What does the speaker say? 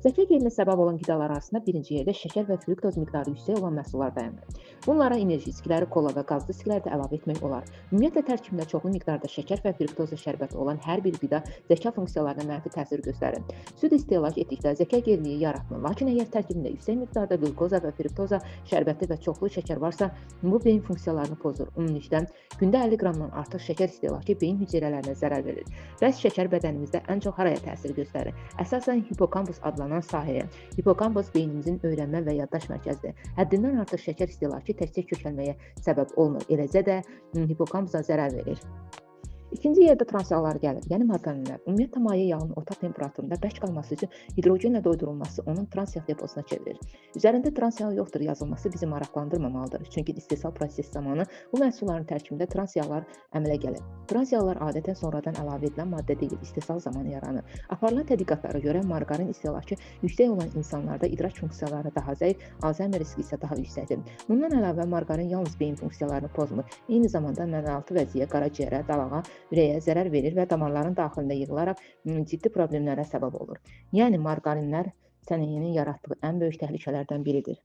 Zəka gerilinə səbəb olan qidalar arasında birinci yerdə şəkər və fruktoz miqdarı yüksək olan məhsullar dayanır. Bunlara enerji diskləri, kola və qazlı diskləri də əlavə etmək olar. Ümumiyyətlə tərkibində çoxlu miqdarda şəkər və fruktozla şərbəti olan hər bir qida zəka funksiyalarına mənfi təsir göstərir. Süd istehlak etdikdə zəka geriliyi yaratmır, lakin əgər tərkibində yüksək miqdarda qlukoza və fruktoza şərbəti və çoxlu şəkər varsa, bu beyin funksiyalarını pozur. Ümumilikdə, gündə 50 qramdan artıq şəkər istehlakı beyin hüceyrələrinə zərər verir. Bəs şəkər bədənimizdə ən çox haraya təsir göstərir? Əsasən hipokampus adlanan sahəyə. Hipokampus beynimizin öyrənmə və yaddaş mərkəzidir. Həddindən artıq şəkər istehlakı təkcə kökəlməyə səbəb olmur, eləcə də hipokampusa zərər verir. İkinci yerdə trans yağlar gəlir, yəni margarinlər. Ümumiyyətlə, maye yağının orta temperaturunda bərk qalması üçün hidrogenlə doydurulması onun trans yağ deposuna çevirir. Üzərində trans yağ yoxdur yazılması bizi maraqlandırmamalıdır, çünki istehsal prosesi zamanı bu məhsulların tərkibində trans yağlar əmələ gəlir. Trans yağlar adətən sonradan əlavə edilən maddə deyil, istehsal zamanı yaranır. Aparılan tədqiqatlara görə margarin istehlakı yüksək olan insanlarda idrak funksiyaları daha zəif, Alzheimer riski isə daha yüksəkdir. Bundan əlavə, margarin yalnız beyin funksiyalarını pozmur, eyni zamanda məməlaltı vəziyyəyə, qaraciyərə, dalağa, ürəyə zərər verir və damarların daxilində yığılaraq ciddi problemlərə səbəb olur. Yəni, margarinlər sənayenin yaratdığı ən böyük təhlükələrdən biridir.